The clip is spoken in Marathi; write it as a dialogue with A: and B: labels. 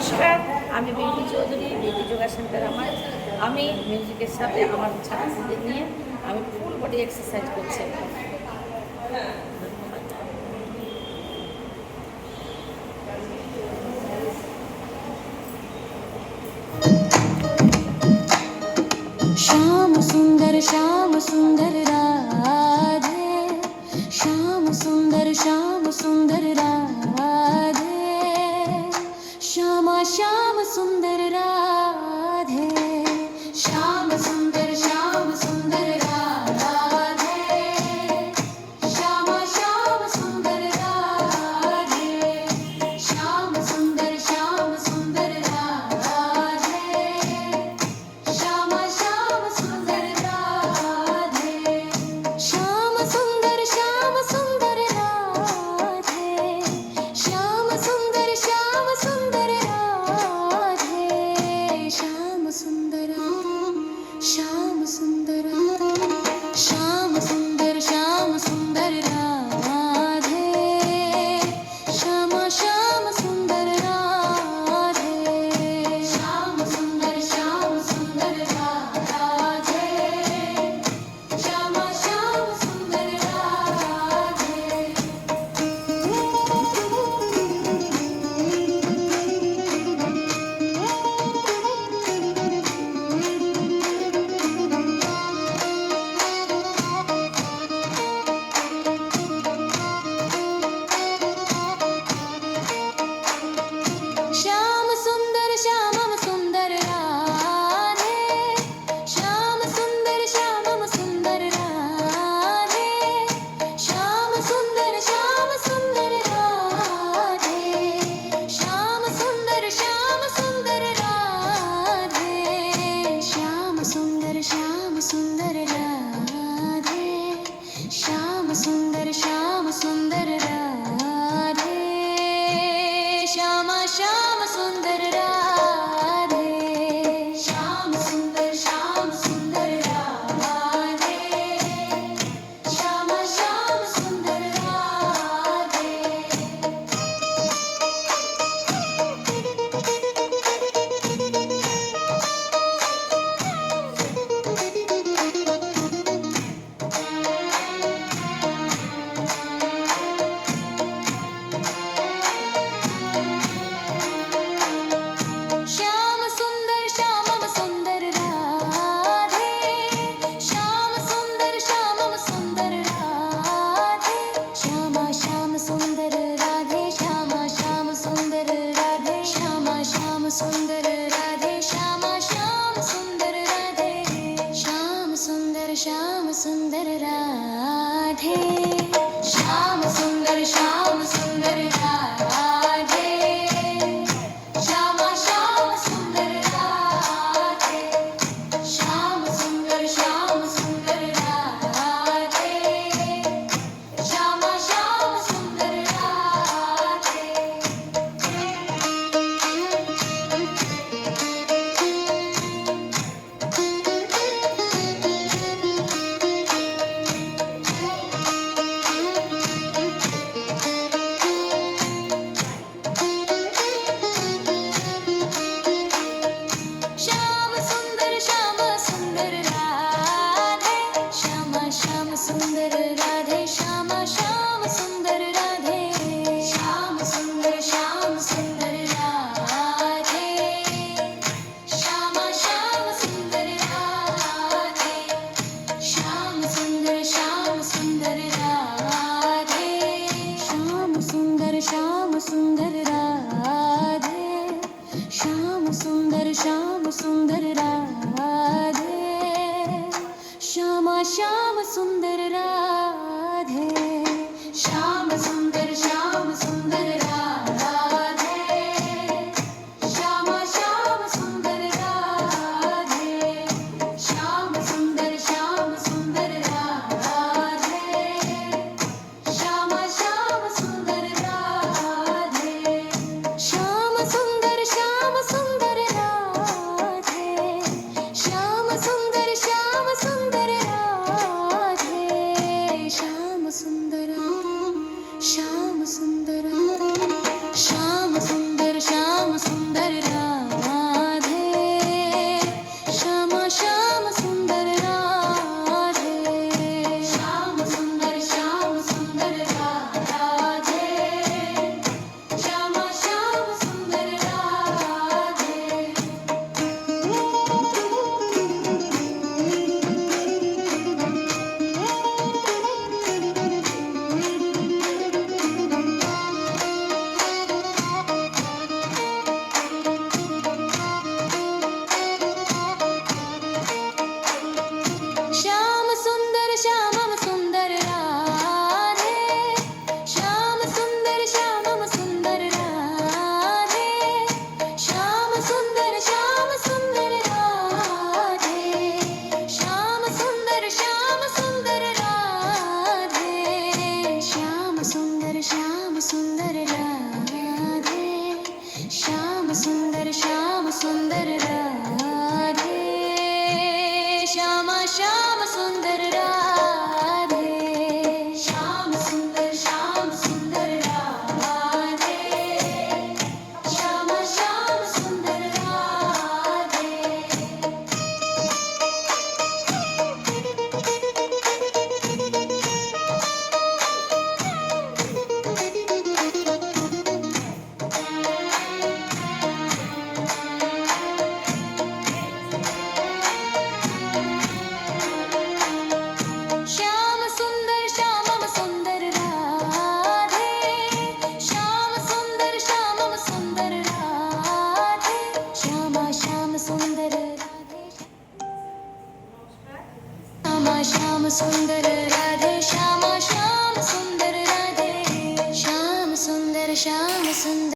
A: নমস্কার, আমি beauty Chowdhury, beauty yoga centre আমার। আমি মিউজিকের সাথে আমার ছাত্রদের নিয়ে আমি ফুল বডি এক্সারসাইজ করছি।
B: श्याम सुंदर राधे, श्याम सुंदर राधे, श्यामा श्याम सुंदर राधे, श्याम सुंदर राधे, श्यामा श्याम सुंदर राधे, श्याम सुंदर राधे, श्यामा श्याम सुंदर राधे, श्याम सुंदर राधे, श्याम सुंदर राधे, श्याम सुंदर श्याम सुंदर श्याम सुंदर राधे, श्यामा श्याम सुंदर राधे, श्याम सुंदर राधे, श्यामा श्याम सुंदर राधे। श्याम सुंदर सुंदर राधे, श्याम सुंदर राधे, श्याम सुंदर राधे, श्याम सुंदर राधे, श्याम सुंदर राधे, श्याम सुंदर राधे, श्यामा श्याम सुंदर राधे, श्याम सुंदर राधे, श्यामा श्याम सुंदर राधे। श्याम सुंदर राधे, श्याम सुंदर राधे, श्यामा श्याम सुंदर राधे, श्यामा श्याम सुंदर राधे, श्यामा श्याम सुंदर राधे, श्यामा श्याम सुंदर राधे, श्याम सुंदर राधे, श्याम सुंदर राधे, श्यामा श्याम सुंदर राधे, श्याम सुंदर राधे, श्यामा श्याम सुंदर राधे। सुंदर श्याम सुंदर राधे श्यामा श्याम सुंदर